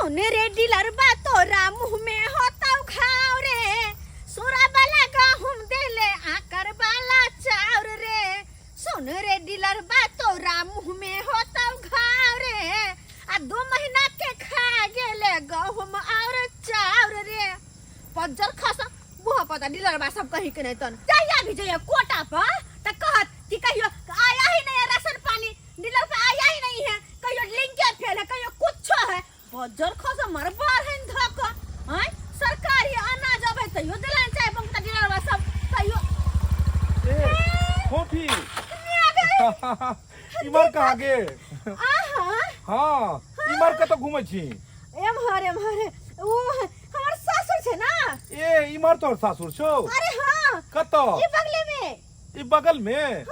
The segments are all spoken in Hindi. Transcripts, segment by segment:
सोने रे डिलरबा तोरा मुंह में होता घाव रे सोरा वाला गहुम देले आकर वाला चाउर रे सोने रे डिलरबा तोरा मुंह में होता घाव रे आ 2 महीना के खा गेले गहुम और चाउर रे पज्जर खसा बुहा पता डिलरबा सब कही के नहीं तन जाया भी जाया कोटा पर त कहत कि कहियो आया ही नहीं है राशन पानी डिलर पे आया ही नहीं है कहियो लिंक के फेल है कहियो कुछ है बजर खस मर बार है धक हैं सरकारी अनाज आवे तयो दिलन चाहे बंगता डिलरवा सब कहियो ए फोफी इमर कहाँ गे आहा हाँ इमर के तो घूमे छी एमहर ओ हमर सासुर छे ना ए इमर तोर सासुर छौ अरे हां कतो ई बगल में ए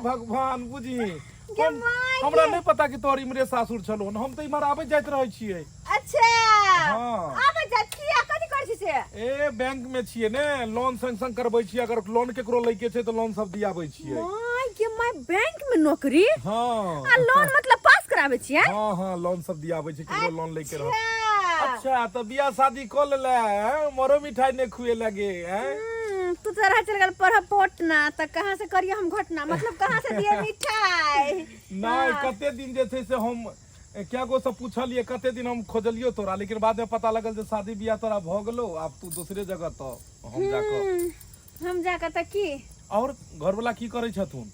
भगवान बुझी हमरा नहीं पता कि तोर इमरे सासुर छलो हम तो इमर आबे जाइत रहै छियै अच्छा हां आबे जात किया कथि कर छी से ए बैंक में छियै ने लोन सैंक्शन करबै छी अगर लोन केकरो लैके छै तो लोन सब दियाबै छियै माय के माय बैंक में नौकरी हां आ लोन मतलब पास कराबै छियै हां लोन सब दियाबै छै केकरो लोन लेके रह अच्छा तो बियाह शादी कर ले मरो मिठाई ने खुए लगे हैं तू जरा चल गल पर पटना त कहां से करिए हम घटना मतलब कहां से दिए मिठाई नहीं कते दिन जे छै से हम क्या गो सब पूछलिए कते दिन हम खोजलियो तोरा लेकिन बाद में पता लगल जे शादी बियाह तोरा भ गेलो अब तू दूसरे जगह तो हम जाकर त की और घर वाला की करे छथुन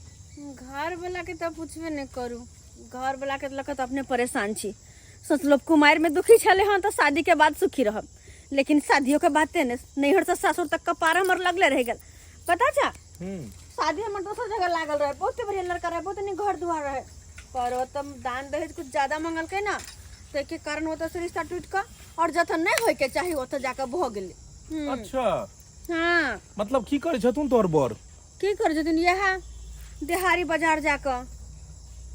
घर वाला के त पूछबे नहीं करू घर वाला के लक त अपने परेशान छी सोचलो कुमार में दुखी छले हन तो शादी के बाद सुखी रहब लेकिन शादियों के बातें ने नैहर से सासुर तक का पारा हमर लगले रह गेल पता छा शादी हमर दोसर जगह लागल रहे बहुत बढ़िया लड़का रहे बहुत नहीं घर दुआर रहे पर तुम दान दहेज कुछ ज्यादा मंगल के ना ते के कारण होता से रिश्ता टूट का और जथन नहीं होय के चाहिए ओत जाके भ गेले अच्छा हां मतलब की करे छथुन तोर बर की करे छथुन यहा देहारी बाजार जाकर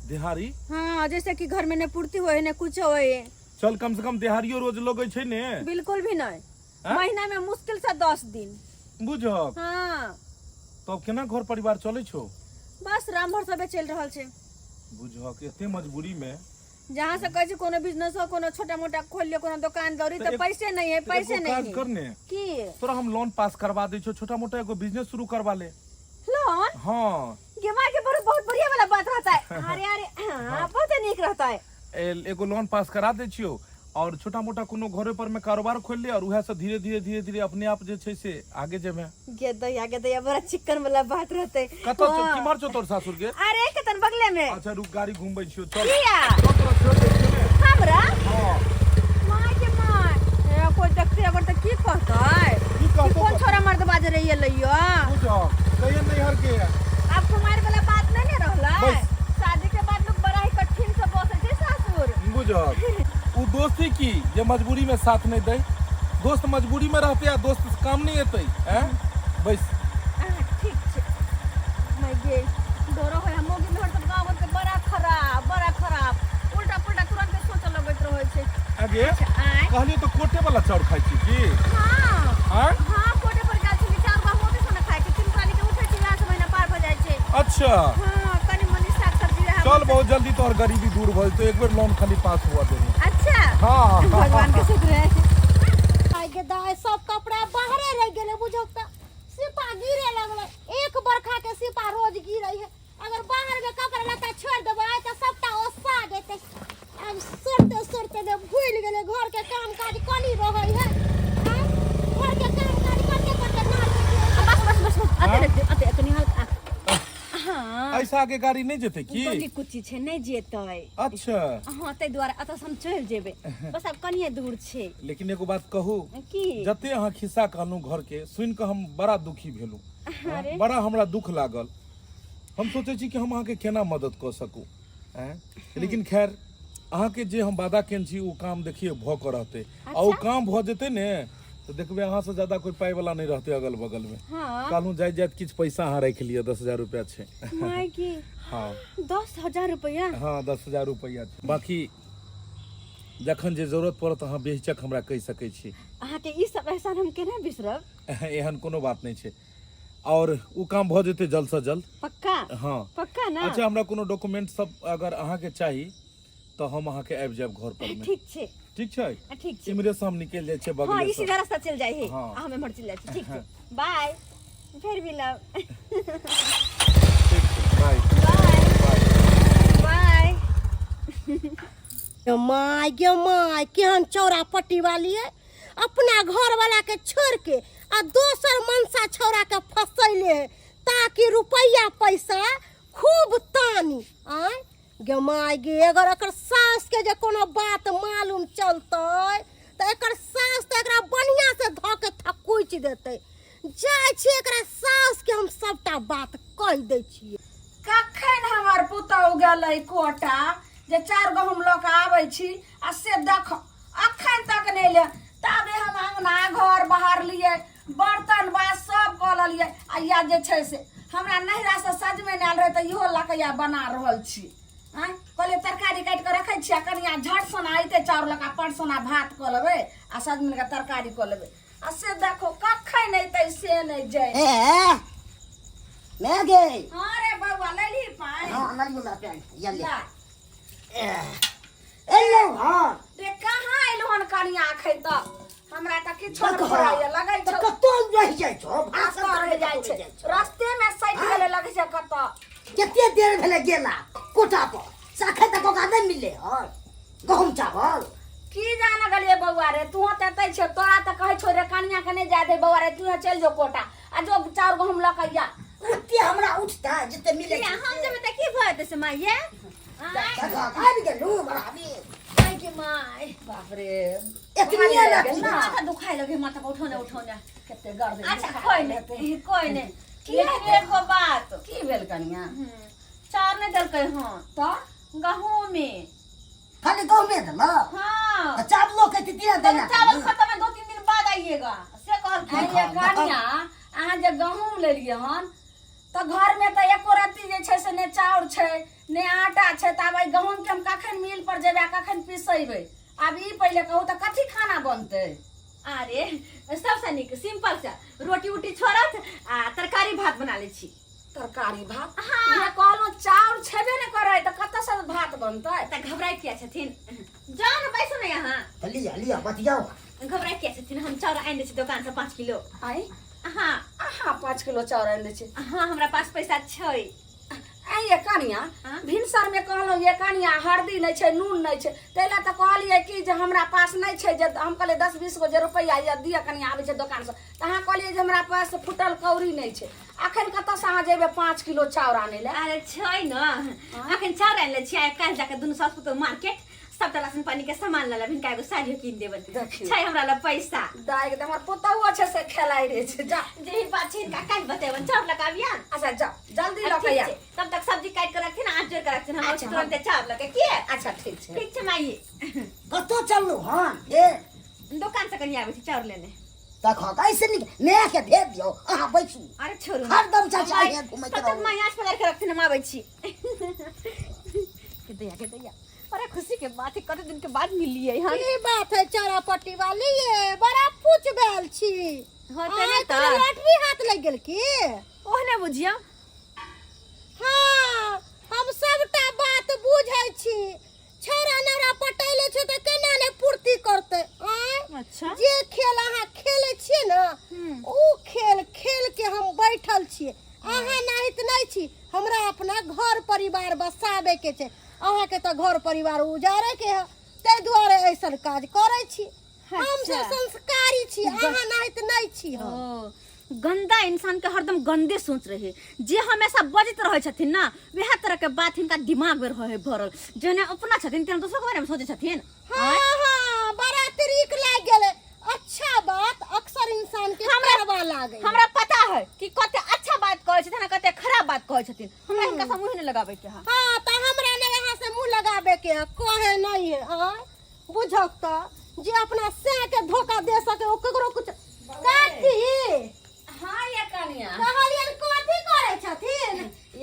देहारी हां जैसे कि घर में ने पूर्ति होए ने कुछ होए चल कम से कम देहारियो रोज लगे छै ने बिल्कुल भी नहीं महीना में मुश्किल से 10 दिन बुझक हां तो केना घर परिवार चले छो बस राम भर सबे चल रहल छे बुझक एते मजबूरी में जहां से कहे कोनो बिजनेस हो कोनो छोटा मोटा खोल लियो कोनो दुकान दौरी तो पैसे नहीं है पैसे नहीं काज करने की तोरा हम लोन पास करवा दे छो छोटा मोटा एगो बिजनेस शुरू करवा ले लोन हां गेमा के बहुत बढ़िया वाला बात रहता है अरे अरे हां बहुत नीक रहता है एगो लोन पास करा दे छियो और छोटा मोटा कोनो घरे पर में कारोबार खोल ले और उहे से धीरे धीरे अपने आप जे छै से आगे जेमे गे दैया बड़ा चिकन वाला बात रहते कतो की मार छो तोर सासुर के अरे कतन बगले में अच्छा रुक गाड़ी घुमबै छियो चल किया तोरा छोड़ दे छियो हमरा हां माय के माय ए कोई देखते अगर त की कहतै की कहतो कौन छोरा मर्द बाज रही है लइयो बुझो कहिए नहीं हर के अब तुम्हारे वाला बात नहीं रहला शादी के बाद लोग बड़ा ही कठिन से बसे छै सासुर बुझो उ दोस्ती की जे मजबूरी में साथ नहीं दे दोस्त मजबूरी में रहते या दोस्त काम नहीं एतै हैं बस ठीक छै मैं गे डरो है हम मोगी में तो गांव के बड़ा खराब उल्टा पुल्टा तुरंत सोच लगत रहे छै आगे कहलिए तो कोटे वाला चाउर खाइ छी की हां कोटे पर जा छी चाउर बा होते सने खाइ छी 3 पानी के उठै छी 8 महीना पार भ जाय छै अच्छा हां कनी मनी साग सब्जी रहा चल बहुत जल्दी तोहर गरीबी दूर भ तो एक बार लोन खाली पास हुआ दे अच्छा हां भगवान के शुक्र है आइ के दाय सब कपड़ा बाहरे रह गेले बुझक त सिपा गिरे लगले एक बरखा के सिपा रोज गिरै है अगर बाहर में कपड़ा लत्ता छोड़ देबै त सबटा ओसा देते अब सोरते ने भूल गेले घर के काम काज कली रहै है घर के काम काज करते ना बस अते निहाल हां ऐसा आगे गाड़ी नहीं जेते की बड़ी कुछ छै नहीं जेतै अच्छा हां तै द्वारा अत हम चल जेबे बस अब कनिए दूर छै लेकिन एगो बात कहू की जते अहाँ खिस्सा कहलू घर के सुन के हम बड़ा दुखी भेलू बड़ा हमरा दुख लागल हम सोचे छी कि हम अहाँ के केना मदद कर सकू लेकिन खैर अहाँ के जे हम वादा केन छी वो काम देखिए भ के रहते आ वो काम भ जेते ने तो देखबे अहाँ से ज्यादा कोई पाई वाला नहीं रहते अगल बगल में कहलू जाय किछ पैसा अहाँ रख लिया 10,000 रुपया छै माय की हां 10,000 रुपया हां 10,000 रुपया छै बाकी जखन जे जरूरत पड़त अहाँ बेहिचक हमरा कहि सकै छी अहाँ के ई सब एहसान हम केना बिसरब एहन कोनो बात नहीं छै और वो काम भ जेते जल्द से जल्द पक्का हां पक्का ना अच्छा हमरा कोनो डॉक्यूमेंट सब अगर अहाँ के चाहिए तो हम अहाँ के आबि जाब घर पर में ठीक छै ठीक छै ठीक छै इमरे से हम निकल जाय छै हाँ बगल इसी से रास्ता चल जाए है हाँ। हमें मर चल जाए ठीक है बाय फिर भी लव ठीक छै बाय बाय गे माय केहन चौरापट्टी वाली है अपना घर वाला के छोड़ के आ दोसर मनसा छौरा के फसैले है ताकि रुपया पैसा खूब तानी आय गे माय गे अगर एकर सास के जे कोनो बात मालूम चलतै त एकर सास त एकरा बढ़िया से ध के थकुच देतै जाय छी एकरा सास के हम सबटा बात कह दै छियै कखन हमर पुतहु गेलै कोटा जे 4 गहूम लऽ कऽ आबै छी आ से देख अखन तक नहि ले ताबे हम अंगना घर बहारलियै बर्तन बात सब कऽ लेलियै आ या जे छै से हमरा नैहरा से सजमनि आयल रहै तऽ इहो लऽ कऽ या बना रहल छी आँय कहलियै तरकारी काटि कऽ रखै छियै कनिया झट सोना अइतै चाउर लऽ कऽ पट सोना भात कऽ लेबै आ सजमनिके तरकारी कऽ लेबै आ से देखो कखन अइतै से नहि जाइ मैं गे हाँ रे बौआ लेली पानि हां नलियो ना पेन ये ला। एलो हां रे कहाँ एलु हन कनिया खै त हमरा त किछो नहि पड़ैया लगै छौ कतो रह जाय छो भाषा रह जाइ छै रास्ते में सैट गेले लगै छै कत केते देर भेले गेला कोटा पर साखे तक ओका नहीं मिले और गहूम चावल की जाने गलिए बौआ रे तू त एतै छै तोरा त कहै छौ रे कनिया के नहि जाय दे बौआ रे तू चल जो कोटा आ जो चाउर गहूम ल के या उठते हमरा उठता जते मिले हम जब तक की भत से माय ये आबि गेलु बराबी आई के माय बाप रे एतनी ना माथा दुखाई लगे माथा को उठौने कते गर्द अच्छा कोई नहीं लेकिन एगो बात की भेल कनिया चार नहीं दलकै हां त गहूं में खाली गहूम में दला हां चावलो के तितिया देना चावल खत्म है 2-3 दिन बाद आइएगा से कहल ये कनिया अहाँ जे गहूम लेलिए हन त घर में त एको रत्ती जे छै से ने चाउर छै ने आटा छै त आब गहूम के हम कखन मिल पर जेबै कखन पिसेबै आब ई पहिले कहू त कथी खाना बनतै अरे सबसे निक सिंपल से रोटी उटी छोड़त आ तरकारी भात बना ले छी तरकारी भात हाँ। ये कहलो चाउर छेबे ने करे त कत से भात बनतै त घबराई किया छथिन जाओ ना बैसो ना यहाँ लिया बतियाओ घबराई किया छथिन हम चाउर आइन दे छी दुकान से 5 किलो आई हाँ अहाँ 5 किलो चाउर आनि दै छी हाँ हमरा पास पैसा छै आई ये कनिया हाँ? भिनसर में कहलो ये कनिया हल्दी नहीं छै नून नहीं छै तैला त कहलिए कि जे हमरा पास नहीं छै जे हम कहले 10-20 गो जे रुपया या दिया कनिया आबै छै दुकान से त अहाँ कहलिए जे हमरा पास फुटल कौड़ी नहीं छै अखन कत से अहाँ जेबे 5 किलो चाउर आने ले अरे छै न अखन चाउर आइन ले छी काल जाके दुनु सास पुतोह मार्केट सबटा राशन पानी के सामान ला भिन कागो साड़ी किन देबन देखियो। छै हमरा ला पैसा दाइ के हमर पुतहुआ छै से खेलाई रे छै जा जेही बात छै इनका काल बतेबन चाउर लगा बिया अच्छा जा जल्दी ल के ठीक आ छै, तब तक सब्जी काट के रखथिन आँच जोड़ के रखथिन हम अच्छा, तुरंत चाउर लगा के अच्छा ठीक छै ठीक छै माई कतो चलू हां ए दुकान से कनी आबै छी चाउर लेने तखो कैसे निक मैं के भेज दियो अहाँ बैठू अरे छोड़ू हरदम चाचा आगे घुमैत तब तक रहू माई आँच पकड़ के रखथिन हम आबै छी के दैया बड़ा खुशी के बात है कते दिन के बाद मिलिए हम की बात है चौरापट्टी वाली ये बड़ा पूछ भेल छी होते नहीं तो त लॉटरी हाथ लग गेल की ओहने बुझिया हाँ हम सबटा बात बुझै छी छौरा नौरा पटैले छै त केना ने पूर्ति करतै आय अच्छा जे खेल अहाँ खेले छियै ना ऊ खेल के हम बैठल छियै अहाँ नाहित नहीं छी हमरा अपना घर परिवार बसाबे के छै अहाँ के त घर परिवार उजारे के है तै दुआरे ऐसन काज करे छी हम सब संस्कारी छी अहाँ नाहित नहीं छी हम ओ गंदा इंसान के हरदम गंदे सोच रहे जे हमेशा बजत रहे छथिन ना वह तरह के बात इनका दिमाग में रहे भरल जेने अपना छथिन तेने दूसरों के बारे में सोचे छथिन हाँ बड़ा तरीक लाग गेले अच्छा बात अक्सर इंसान के करवा लागे हमरा पता है कि कते अच्छा बात कहै छथिन कते खराब बात कहै छथिन हमरा इनका से मुंह नहीं लगावे के है हाँ त हमरा ने यहाँ से मुंह लगावे के है कहे नहीं है हाँ बुझक त जे अपना से के धोखा दे सके ओ ककरो कुछ काटी हाँ ये कनिया कहलियन कथी करे छथिन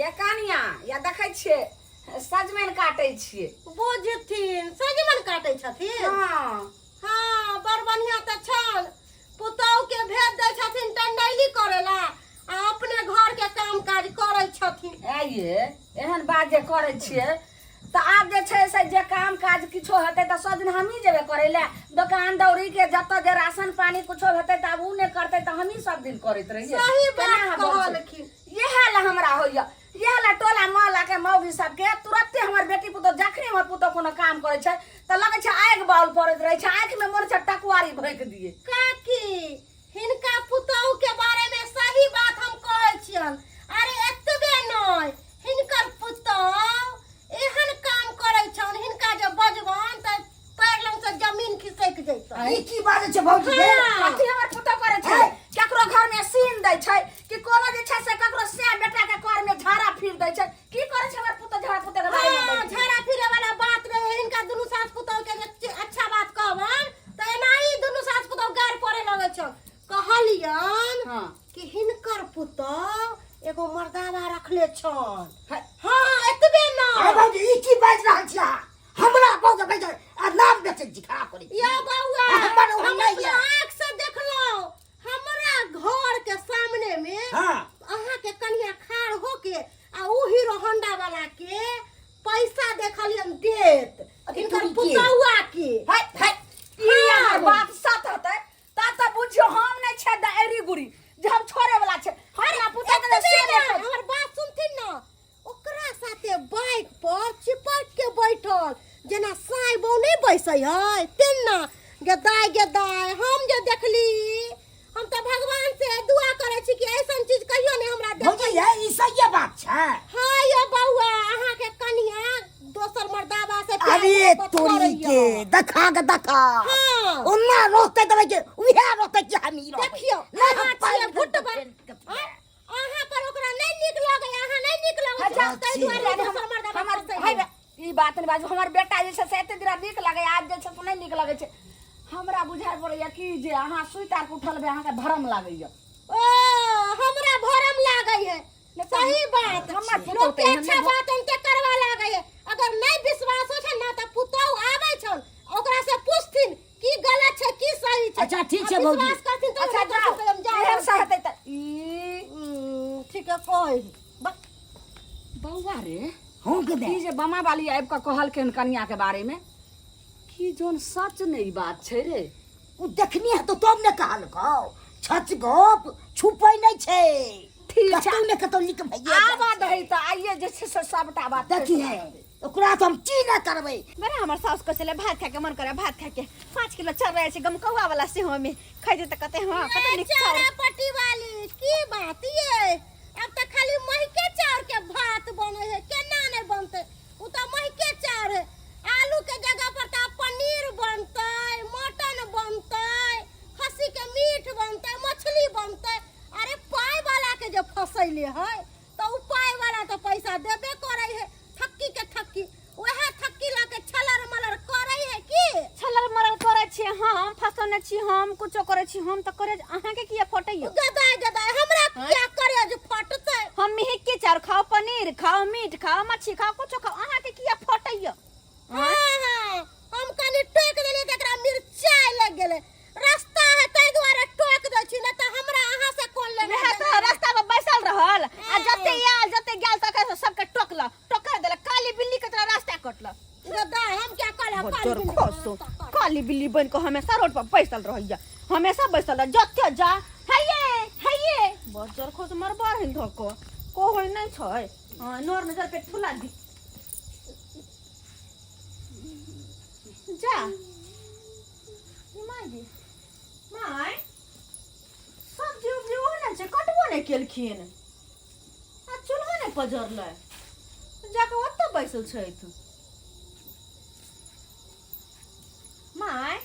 ये कनिया या देखै छियै सजमनि काटै छियै बुझथिन सजमन काटे छथिन हाँ हाँ बड़ बढ़िया त छल पुतौह के भेज दे छथिन टंडैली करेला आ अपने घर के काम काज करे छथिन आइए एहन बात जे करै छियै तो आब जे छै से जे काम काज किछो हेतै तऽ सब दिन हमही जेबे करे ले दुकान दौरी के जत जे राशन पानी कुछो हेतै तऽ आब उ ने करतै तऽ हमही सब दिन करैत रहिए। सही केना बात बोल छै? कहलखिन। इहे ला हमरा होइया, इहे ला टोला मोहल्ला के मौगी सबके तुरंते हमर बेटी पुतो जखनी हमर पुतो कोनो काम करे छै तऽ लगे छै आगि बाउल पड़ैत रहे छै, आंख में मोर छै टकुआरी भोंक दिए। काकी हिनका पुतहु के बारे में सही बात हम कहै छियन। अरे एतबे नै, हिनकर पुतहु एहन काम करै छन, हिनका जे बजबन त पैर लंग से जमीन खिसक जैतन। ई की बात छै भौजी गे? कथी हमर पुतो करे छै? केकरो घर में सीन दै छै कि कोनो जे छै से ककरो से बेटा के घर में झाड़ा फिर दै छै। की करे छै हमर पुतो झाड़ा पुतो के बारे में? हाँ, झाड़ा फिरे वाला बात रहे। हिनका दुनू सास पुतहु के जे अच्छा बात कहबन त एनाही दुनू सास पुतहु गार पड़े लगे छन। कहलियन हाँ। कि हिनकर पुतहु एगो मर्दावा रखले छन। है। हाँ एतबे अरे न। भौजी ई की बाज रहल छी अहाँ? हमरा बहु के बैठ आ नाम बेचे जी खड़ा करे छी। या बउआ हमर हम ओहन अपना आँख से देखलौं हमरा घर के सामने में हाँ। अहाँ के कनिया खाड़ होके आ उ हीरो होंडा वाला के पैसा देखलियन देत इनकर तुरी के? पुतौआ के। है है ई हाँ। अगर बात सत होतै त बुझियो हम नै छै डायरी गुड़ी जे हम छोड़े वाला छै। हमरा पुतो के से एतबे देखै न, हमर बात सुनथिन न, ओकरा साथे बाइक पर चिपक के बैठल जेना साई बौ नहीं बैसै है तेना। गेदाय हम जे देखली हम तो भगवान से दुआ करे छी कि ऐसन चीज कहियो नहीं हमरा भौजी देखै। ये ई सही बात छै। हाँ ये बउआ अहाँ के कनिया दोसर मर्दावा से प्यार अरे मोहब्बत तोरी करैया। के देखा के देखा हाँ। ओन्ना रोते देबै के उहे रोते कि हम ई रोते। देखियो नहीं अहाँ हम छियै पाइ भुटबा। अहाँ पर ओकरा नहीं नीक लगै, अहाँ नहीं नीक लगै अच्छा, तै दुआरे दोसर मर्दावा हमर फंसै है है। ई बात नै बाजू। हमर बेटा जे छै से एते दिना नीक लगे, आज जे छै से नै नीक लगे छै। हमरा बुझाइ पड़ैया कि जे अहाँ सुइतार के उठल बे अहाँ के भरम लागैया। ओ हमरा भरम लागै है। सही बात हमर छै। पुतहु लोग के तऽ अच्छा एहने बात उनके करवा लागै है। अगर नहीं विश्वास हो छै ना त पुतहु आबै छन ओकरा से पूछथिन की गलत छै की सही छै। अच्छा, ठीक छै आ भौजी। विश्वास करथिन त अच्छा ओकरा जाओ हम जाओ। एहन सा हेतै त ई ठीक है कहै बौआ रे हूं के दे। ई जे बमा वाली आबि के कहलखिन कन्या के बारे में कि जोन सच नै ई बात छै रे। उ देखनी है तो तुम ने कहल को छच गप छुपै नहीं छै। ठीक छै। कतौ ने कतौ लिख भइए आबा दही त आइए जे छै से सबटा बात देखी है ओकरा तो हम ची ना करबै। बड़ा हमार सास को चले भात खा के मन करे भात खा के 5 किलो चल रहे छै गमकौआ वाला से हमें खाइते त कते हां कते निक चाउर। पट्टी वाली की बात ये? अब तो खाली महके चाउर के भात बने है, केना नहीं बनते? उ तो महके चाउर है। आलू के जगह पर तो पनीर बनतै, मटन बनतै, खस्सी के मीट बनतै, मछली बनतै। अरे पाय वाला के जो फसैले है तो उ पाय वाला तो पैसा देबे करे है। थक्की के थक्की वह थक्की ला के छलर मलर करे है की? छलर मरल करे छी हम फसने छी हम कुछो करे छी हम त करे अहाँ के किया फटैयो? गदाय हमरा क्या करे जो फटतै? हम मिहिक के चाउर खाओ पनीर खाओ मीट खाओ मच्छी खाओ कुछो खाओ अहाँ के किया फटैयो? हाँ, हम कनी टोक देली त एकरा मिर्चाई लग गेले। रास्ता है तै दुआरे टोक दै छी न त हमरा अहाँ से कोन लेबे। वह तो रास्ता में बैसल रहल आ जते आल जते गेल तक सबके टोकला टोकर देला काली बिल्ली के तरह रास्ता कटला। गदाय हम क्या करे बच्चोर खोसो काली बिल्ली बन के हमेशा रोड पर बैसल रहैया हमेशा बैसल रह जते जा हैये बच्चोर खोस मरबार हिल धको को होय नै छै। हां नोर नजर पे फुला दी जा माय सब्जी उब्जी हो ना छै कटबो नै केलखिन आ चूल्हा नै पजरलै जाके ओत्ता बैसल छै तू। माय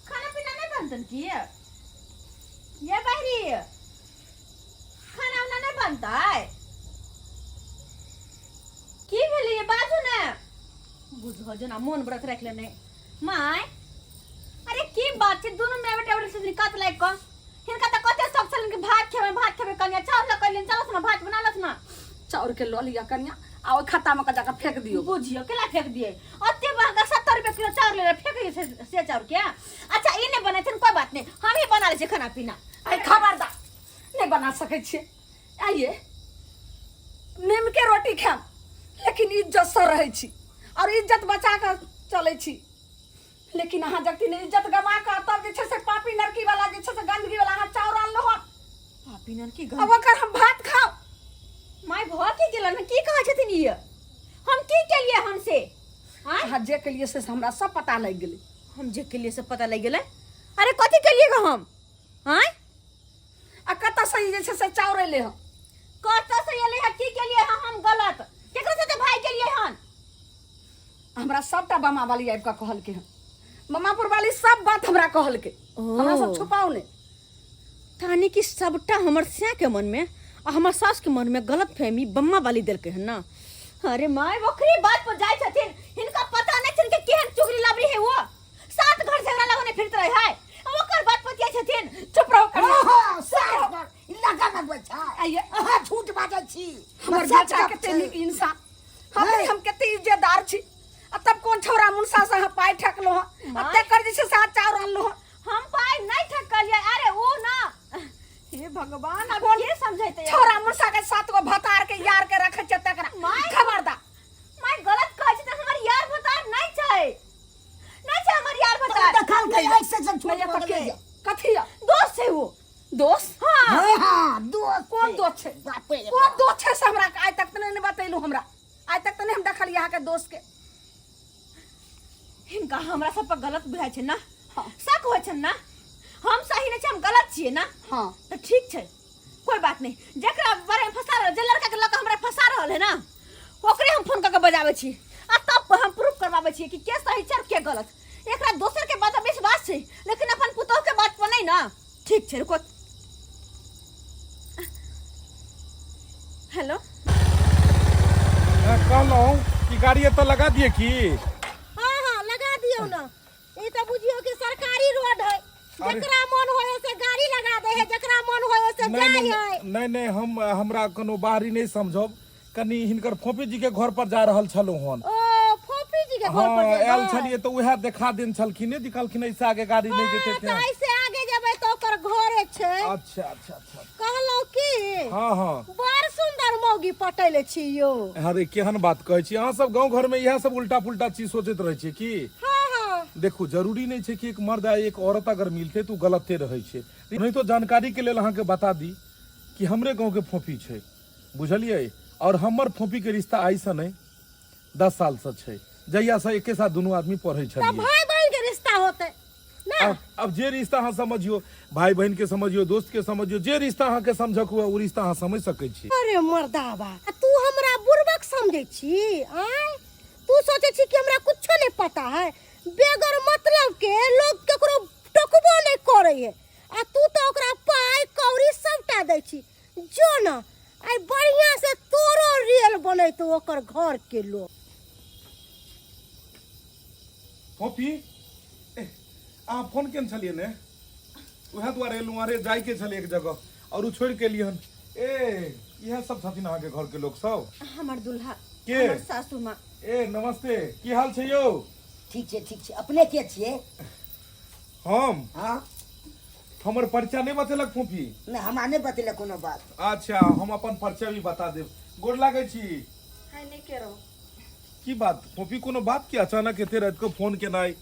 खाना पीना नहीं बनतन की ये बहरी खाना उना नहीं बनता है की भेली ये बाजू ना बुझो जना मन व्रत रख लेने माय अरे की बात छै दोनों में बेटा बेटा से काट लाइक को हिनका त कते सब चलन के भात खेबे कन्या चावल ल कइले चलस ना भात बनालस ना चाउर के लऽ लिया कन्या आ ओइ खाता में जाके फेंक दियो। बुझियो केला फेंक दिए अत्ते महंगा 70 रुपए किलो चाउर ले फेंक दिए से चाउर क्या अच्छा ई नहीं बने थे कोई बात नहीं हम ही बना ले छे खाना पीना। अरे खबरदार नहीं बना सकै छियै। आइए नीम के रोटी खाम लेकिन इज्जत से रहै छी। और इज्जत बचा कर चले छी। लेकिन अहाँ जब तीन इज्जत गवा कर तब जे छै से पापी नरकी वाला जे छै से गंदगी वाला अहाँ चाउर आनलो हन। पापी नर की अब ओकर हम भात खाओ। माय भ की गेलन की कहै छथिन ये? हम की केलिए हमसे? हां अहाँ जे केलिए से हमरा सब पता लग गेलै। हम जे केलिए से पता लग गेलै? अरे कथी केलिए ग हम? हां आ कतऽ से ई जे छै से चाउर एलै हन? कतऽ से एलै है? की केलिए हम गलत? केकरो से भाई केलिए हन? हमरा सबटा बमा वाली आबि कऽ कहलकै हन। ममापुर वाली सब बात हमरा कहलकै। हमरा सब छुपाओ ने। तानी की सबटा हमर स्या के मन में आ हमर सास के मन में गलत फहमी बम्मा वाली देलकै है ना। अरे माय ओकरी बात पर जाय छथिन, हिनका पता नहीं छन के केहन चुगली लाबरी है वो। सात घर झगड़ा लगने फिरत रहे है, ओकर बात पर जाय छथिन। चुप रहो। ओहो सास लगा न बचा आइए अहाँ झूठ बाजै छी। हमर सच बेटा गप कते छै। नीक इंसान। हम कते इज्जतदार छी। आ तब कोन छौरा मुनसा से पाई ठकलो हन। आ तेकर जे छै से चाउर आनलो हन। हम पाई नहीं ठकलिए। अरे वो ना, हे भगवान अब के समझैते यार? छौरा मुनसा के 7 गो भतार के यार के रखे छै तकरा। खबरदार। माय गलत कहै छी त हमर यार भतार नहीं छै। नहीं छै हमर यार भतार। देखल के ऐसे से झूठ बोलै। कथी है? दोस्त है वो। दोस्त? हां हां दोस्त कोन दोस्त छै? बाप रे कोन दोस्त छै से हमरा आइ तक त नहीं बतैलू हमरा। आइ तक त नहीं हम देखलिए अहाँ के दोस्त के। हिनका हमरा सब पर गलत बुझाय छै ना। शक होय छै ना। हम सही नहीं छै, हम गलत छियै ना। हां तो ठीक छै, कोई बात नहीं। जेकरा बारे में फंसा रहल, जे लड़का के लक हमरा फंसा रहल है ना, ओकरे हम फोन करके बजाबै छी आ तब हम प्रूफ करवाबै छी कि के सही छै और के गलत। एकरा दोसर के बात पे विश्वास छै, लेकिन अपन पुतोह के बात पर नहीं ना। ठीक छै, रुको। हेलो, कहलौं कि गाड़ी एतऽ लगा दिए की? हाँ हाँ लगा दियो ना। ये तो बुझियो कि सरकारी रोड है। जकरा मन होए से गाड़ी लगा दे है, जकरा मन होए से जाय है। नहीं हमरा कोनो बाहरी नहीं समझब। कनी हिनकर फोपी जी के घर पर जा रहल छलौ हन। ओ फोफी जी के घर हाँ पर आयल छलिए तो उहे देखा देन छलखिन, नहीं दिखलखिन ऐसे आगे गाड़ी नहीं जेते थे। ऐसे आगे जेबै तो ओकर घरे छै। अच्छा। कहलौ की हाँ बड़ सुंदर मौगी पटैले छी यो। अरे केहन बात कहै छी अहाँ सब। गांव घर में यह सब उल्टा पुल्टा चीज सोचैत रहै छी की? हाँ देखो जरूरी नहीं छै कि एक मर्द आ एक औरत अगर मिलते तो गलते रहे छै। नहीं तो जानकारी के लेल अहाँ के बता दी कि हमरे गांव के फोफी छै, बुझलिए। और हमर फोफी के रिश्ता आई से नहीं 10 साल से छै, जहिया से एके साथ दोनों आदमी पढ़े तब छलिए। भाई बहन के रिश्ता होते ना। अब जे रिश्ता अहाँ समझियो, भाई बहन के समझियो, दोस्त के समझियो, जे रिश्ता अहाँ के समझक हुआ वो रिश्ता अहाँ समझ सकै छी। अरे मर्दावा, तू हमरा बुर्बक समझे छी? आय तू सोचे छी कि हमरा कुछो नहीं पता है? बेगर मतलब के लोग केकरो टकबो नहीं करे है। आ तू तो ओकरा पाई कौड़ी सबटा दे छी। जो ना आई बढ़िया से तोरो रियल बने तो ओकर घर के लोग। फोफी अहाँ फोन केन छलिए ने, उहे दुआरे एलू। अरे जाय के छले एक जगह और उ छोड़ के लियन। ए यह सब छथिन अहाँ के घर के लोग सब? हमर दुल्हा के? हमर सासू माँ। ए नमस्ते, की हाल छै यौ? ठीक छै। अपने के छियै? हम हाँ हमर परिचय नहीं बतेलक फोफी? नहीं हमरा नहीं बतेले कोनो बात। अच्छा हम अपन परिचय भी बता देब। गोर लागै छी। है नहीं केरो। की बात फोफी, कोनो बात की अचानक एते रात को फोन केनाई?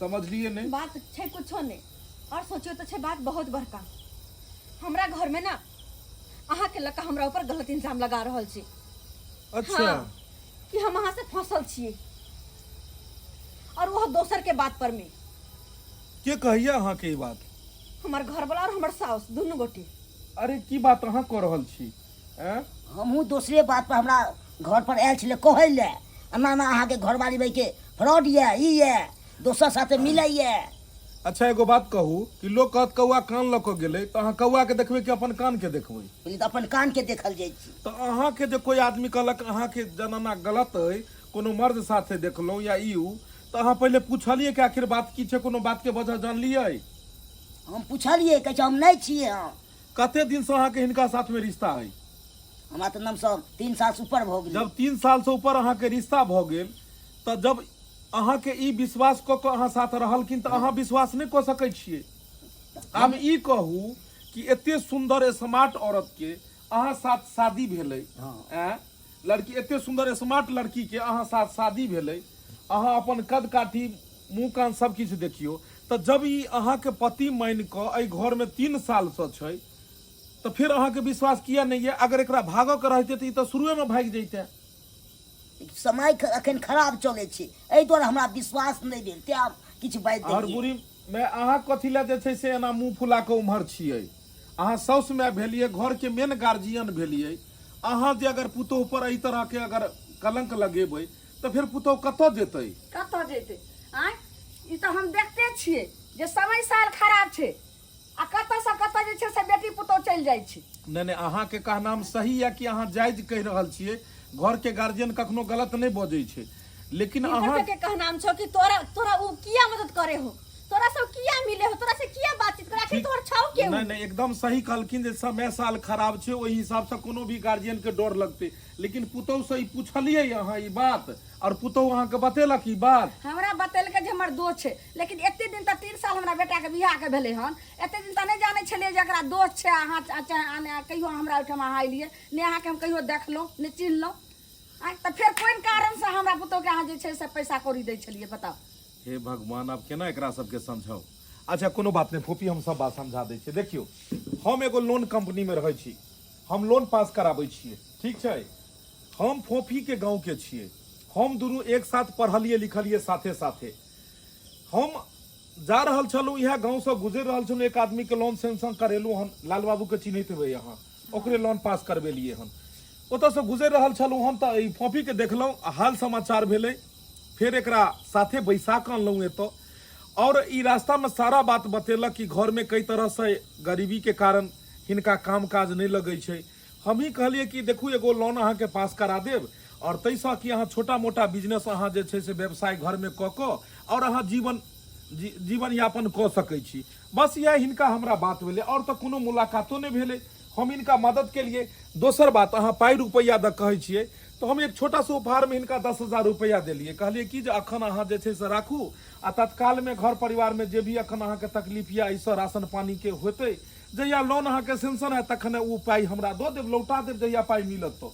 समझलिए नहीं? बात छै कुछो नहीं, और सोचियो तो छै बात बहुत बड़का। हमरा घर में ना अहाँ के लका हमरा ऊपर गलत इल्जाम लगा रहल छी। अच्छा हाँ, कि हम अहाँ से फंसल छिए और वो दोसर के बात पर में। के कहिया अहाँ के ई बात? हमर घर वाला और हमर सास दोनों गोटे। अरे की बात अहाँ कह रहल छी? हैं? हमहू दूसरे बात पर हमरा घर पर आयल छले कहै ले। ना अहाँ के घरवाली भाई के फ्रॉड ये दोसर साथे मिलै ये। अच्छा एगो बात कहू कि लोग कहत कौआ कान लऽ के गेलै तो अहाँ कौआ के देखबै कि अपन कान के देखबै? पहले तो अपन कान के देखल जाइ छी। तो अहाँ के जे कोई आदमी कहलक अहाँ के जनाना गलत है, कोनो मर्द साथे देखलो या ई तो अहाँ पहले पूछलिए कि आखिर बात की छै, कोनो बात के वजह जानलिए? हम पूछलिए कहे हम नहीं छिए। हम कते दिन से अहाँ के हिनका साथ में रिश्ता है? हमरा तो नाम सब 3 साल से ऊपर भ गेल। जब 3 साल से ऊपर अहाँ के रिश्ता भ गेल तो जब अहाँ के ई विश्वास क के अहाँ साथ रहलखिन तो अहाँ विश्वास नहीं क सकै छिए। आब ई कहू कि एते सुंदर स्मार्ट औरत के अहाँ साथ शादी भेलै, लड़की एते सुंदर स्मार्ट लड़की के अहाँ साथ शादी भेलै, अहाँ अपन कद काठी मुँह कान सब किछु देखियो, तो जब ई अहाँ के पति मान कऽ एहि घर में 3 साल से छै, तो फिर अहाँ के विश्वास किया नहीं है? अगर एकरा भागो के रहते तो ई तो शुरुए में भाग जैते। समय अखन खराब चलै छै, एहि दुआरे हमरा विश्वास नहीं भेल, तें किछु बाजि और देलियै। बुरी मैं अहाँ कथी लए जे छै से एना मुँह फुला के उम्हर छियै? अहाँ साउस में भेलियै, घर के मेन गार्जियन भेलियै। अहाँ जे अगर पुतोह पर एहि तरह के अगर कलंक लगेबै तो फिर पुतोह कतऽ जेतै? कतऽ जेतै? आँय ई तो हम देखते छियै जे समय साल खराब छै, आ कतऽ से कतऽ जे छै से बेटी पुतोह चलि जाइ छै। नहीं अहाँ के कहनाम सही है कि अहाँ जायज कहि रहल छियै, घर के गार्जियन कखनो गलत नहीं बजै छै, लेकिन अहाँ के कहनाम छौ कि तोरा तोरा उ किया मदद करे हो, तोरा सब किया मिले हो, तोरा से किया बातचीत करे, आखिर तोहर छौ के? नहीं एकदम सही कहलखिन जे समय साल खराब छै, ओहि हिसाब से कोनो भी गार्जियन के डर लगते। लेकिन पुतोह से ई पूछलियै अहाँ ई बात, और पुतोह अहाँ के बतेलक ई बात? हमरा बतेलकै जे हमर दोस्त छै, लेकिन एते दिन तक 3 साल हमरा बेटा के बियाह के भेलै हन, एते दिन तक नहीं जाने छलियै जे एकरा दोस्त छै। अहाँ कहियो हमरा ओहिठाम अहाँ एलियै ने, अहाँ के हम कहियो देखलहुँ ने चिन्हलहुँ। तो फिर कोन कारण से हमरा पुतोह के अहाँ जे छै से पैसा कौड़ी दै छलियै, बताओ? हे भगवान, अब केना एकरा सबके समझाऊ? अच्छा कोनो बात नहीं फूफी, हम सब बात समझा दै छियै। देखियो हम एगो लोन कंपनी में रहै छी, हम लोन पास कराबै छियै, ठीक छै? हम फूफी के गांव के छियै, हम दुनू एक साथ पढ़लियै लिखलियै साथे साथे। हम जा रहल छलहुँ, इएह गाँव से गुजर रहल छलहुँ, एक आदमी के लोन सेंक्शन करेलू हन, लाल बाबू के चिन्हैत हेबै अहाँ, ओकरे लोन पास करबेलियै हन। ओतऽ से गुजर रहल छलहुँ हम, तऽ ई फूफी के देखलहुँ, हाल समाचार भेलै, फिर एकरा साथे बैसा कऽ अनलहुँ एतऽ, और ई रास्ता में सारा बात बतेलक कि घर में कई तरह से गरीबी के कारण हिनका काम काज नहीं लगे छै। हम ही कहलिए कि देखू एगो लोन अहाँ के पास करा देब, और तैसा कि अहाँ छोटा मोटा बिजनेस अहाँ जे छै से व्यवसाय घर में कऽ कऽ और अहाँ जीवन यापन कऽ सकै छी। बस यह हिनका हमरा बात भेलै, और तो कोनो मुलाकातो नहीं भेलै। हम इनका मदद के लिए दोसर बात, अहाँ पाई रुपैया द कहै छियै, तो हम एक छोटा सा उपहार में इनका 10,000 रुपया दिलिए, कहलिए कि जे अखन अहाँ जे छै से राखू, आ तत्काल में घर परिवार में जे भी अखन अहाँ के तकलीफ या ऐसा राशन पानी के होते, जहिया लोन अहाँ के सेंक्शन है तखन उ पाई हमरा दो देब, लौटा देब जहिया पाई मिलत तो।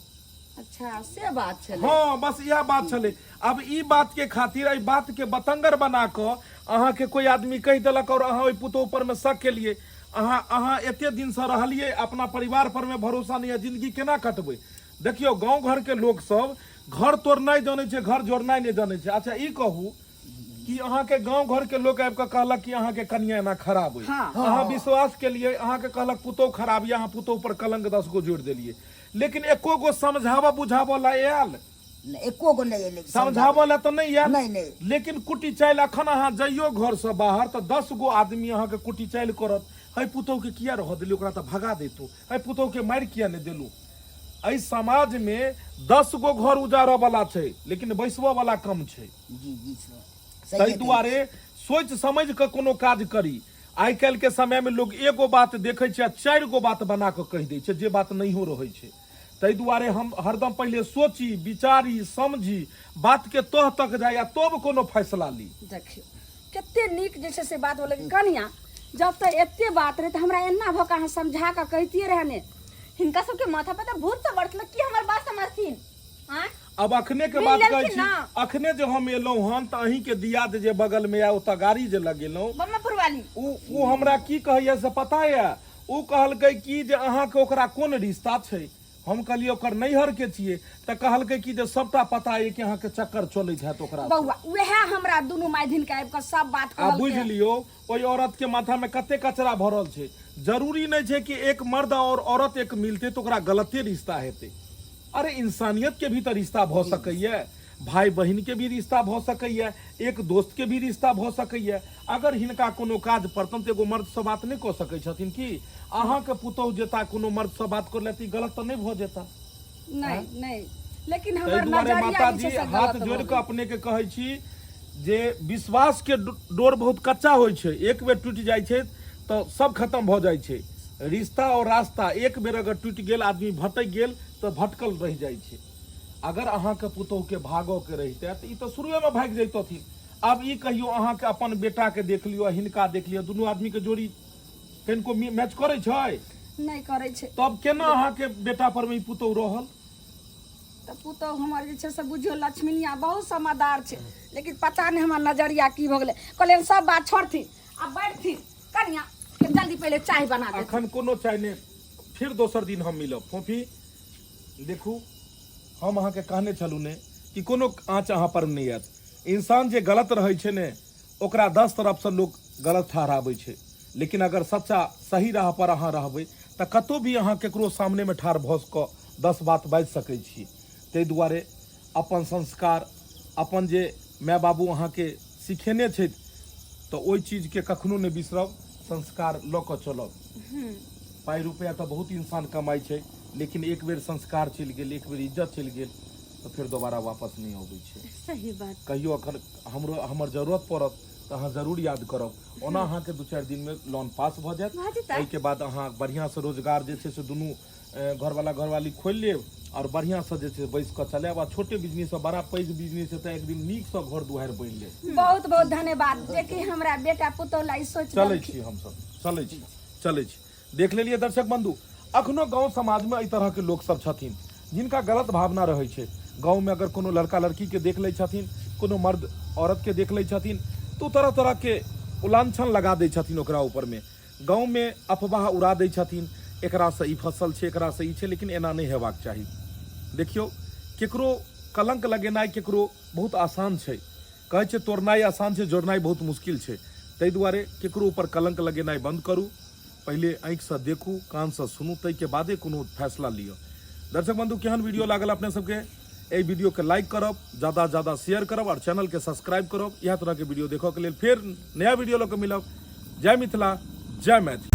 अच्छा से बात छलै? हाँ बस यह बात छलै। अब ई बात के खातिर एहि बात के बतंगर बना कऽ अहाँ के कोई आदमी कहि देलक, और अहाँ ओहि पुतोह पर में शक केलिए। अहाँ एते दिन से रहलिए, अपना परिवार पर में भरोसा नहीं है, जिंदगी केना कटबै? देखियो गांव घर के लोग सब घर तोड़नाइ जाने छै, घर जोड़नाइ नहीं जाने छै। अच्छा ई कहू कि अहाँ के गांव घर के लोग आबि कऽ कहलक कि अहाँ के कनिया एना खराब है, अहाँ विश्वास के लिए, अहाँ के कहलक पुतोह खराब है, अहाँ पुतोह पर कलंक 10 गो जोड़ देलिए, लेकिन एको गो समझावा बुझावा ला आयल? एको गो नहीं एलै समझावा ला तो नहीं आयल। नहीं। लेकिन कुटी चाइल अखन अहाँ जइयो घर से बाहर तो 10 गो आदमी अहाँ के कुटी चाइल करत, है पुतोह के किया रह देलू, ओकरा तो भगा देतू, है पुतोह के मारि किया नहीं देलू? एहि समाज में 10 गो घर उजाड़ऽ वाला छै, लेकिन बैसबऽ वाला कम छै। जी ताहि दुआरे सोच समझ के कोनो काज करी। आइ काल्हि के समय में लोग एगो बात देखे छै, 4 गो बात बना के कहि दै छै, जे बात नहियो रहै छै। ताहि दुआरे हम हरदम पहले सोची विचारी समझी, बात के तह तक जाय, तब कोनो फैसला ली। देखियो कते नीक जे छै से बात बोले कनिया, जब तक एते बात रहे तो हमरा एना भऽ कऽ अहाँ समझा कऽ कहितियै रहने। हिनका सबके माथा पे तो भूत से बढ़ल कि हमर बात समझथिन। हां अब अखने के बात कहै छी, अखने जो हम एलहुं हन त अहीं के दियाद जे बगल में ओत गाड़ी जे लगेलहुं बम्मापुर वाली, उ हमरा की कहैया से पता है? उ कहलकै कि जे अहाँ के ओकरा कोन रिश्ता छै? हम कहलिए ओकर नैहर के छिए, त कहलकै कि जे सबटा पता है कि अहाँ के चक्कर चलै छै ओकरा। बौआ वहे हमरा दुनू मायधिन के आबि कऽ सब बात कहलकै। आ बुझ लियो ओई औरत के माथा में कते कचरा भरल छै। जरूरी नहीं छै कि एक मर्द और औरत एक मिलते तो ओकरा गलते रिश्ता हेतै। अरे इंसानियत के भी तो रिश्ता भ सकैया, भाई बहन के भी रिश्ता भ सकैया, एक दोस्त के भी रिश्ता भ सकैया। अगर हिनका कोनो काज पड़तन तो एगो मर्द से बात नहीं कऽ सकै छथिन कि? अहाँ के पुतोह जेता कोनो मर्द से बात कर लेती, गलत तो नहीं भ जेता? नहीं लेकिन हमर नजरिया माता जी हाथ जोड़ के अपने के कहै छी जे विश्वास के डोर बहुत कच्चा होइ छै, एक बेर टूट जाइ छै तो सब खत्म भ जाइ छै। रिश्ता और रास्ता एक बेर अगर टूट गेल, आदमी भटक गेल तो भटकल रह जाइ छै। अगर अहाँ के पुतोह के भागो के रहते तो ई तो शुरुए में भाग जैतथिन। अब ई कहियो अहाँ के अपन बेटा के देख लियो, हिनका देख लियो, दुनू आदमी के जोड़ी कनिको मैच करे छै? नहीं करे छै। तब केना अहाँ के बेटा पर में पुतोह रहल? तो पुतहु हमर जे छै से बुझियो लक्ष्मीनिया बहुत समझदार छै, लेकिन पता नहीं हमार नजरिया की भ गेलै। कहलियन सब बात छोड़थिन आ बैठथिन कनिया के जल्दी पहले चाय बना दे। अखन कोनो चाय ने, फिर दोसर दिन हम मिलब। फोफी देखू, हम अहाँके कहने छलू ने कि कोनो आँच अहाँ पर नहीं आयत। इंसान जे गलत रहै छै ने ओकरा 10 तरफ से लोग गलत ठहराबै छै, लेकिन अगर सच्चा सही राह पर अहाँ रहबै तऽ कतौ भी अहाँ केकरो सामने में ठाढ़ भऽ कऽ 10 बात बाजि सकै छी। ताहि दुआरे अपन संस्कार, अपन जे माय बाबू अहाँके सिखेने छै तऽ ओहि चीजके कखनो नहि बिसरब, संस्कार लऽ कऽ चलब। पाइ रुपया तऽ बहुत इंसान कमाइ छै, लेकिन एक बेर संस्कार चलि गेल, एक बेर इज्जत चलि गेल तऽ फिर दोबारा वापस नहीं अबै छै। सही बात। कहियो अखन हमर जरूरत पड़त तऽ अहाँ जरूर याद करब। ओना अहाँके 2-4 दिन में लोन पास भऽ जायत। ओहिके बाद अहाँ बढ़िया से रोजगार जे छै से दुनू घरवाला घरवाली खोलि लेब और बढ़िया से जे छै बैस कऽ चलायब। आ छोटे बिजनेस से बड़ा पैघ बिजनेस है तऽ एक दिन नीक से घर दुआरि बनि लेब। बहुत बहुत धन्यवाद। देखी हमरा बेटा पुतहु लाई सोच चलै छी, हमसब चलै छी। देख लेलिए दर्शक बंधु, अखनो गांव समाज में एहि तरह के लोग सब छथिन जिनका गलत भावना रहै छै। गांव में अगर कोनो लड़का लड़की के देख लै छथिन, कोनो मर्द औरत के देख लै छथिन तो तरह तरह के उलांछन लगा दै छथिन ओकरा ऊपर में। गांव में अफवाह उड़ा दै छथिन, एकरा से ई फसल छै, एकरा से ई छै, लेकिन एना नहीं हेबाक चाही। देखियो, केकरो कलंक लगेनाइ केकरो बहुत आसान छै। कहै छै तोड़नाइ आसान छै, जोड़नाइ बहुत मुश्किल छै। ताहि दुआरे केकरो ऊपर कलंक लगेनाइ बंद करू। पहले आँखि से देखू, कान से सुनू, ताहि के बादे कोनो फैसला लिअ। दर्शक बंधु, केहन वीडियो लागल अपने सबके? एहि वीडियो के लाइक करब, ज्यादा ज्यादा शेयर करब और चैनल के सब्सक्राइब करब। इएह तरह के वीडियो देखऽ के लेल फिर नया वीडियो लऽ के मिलब। जय मिथिला, जय मैथिली।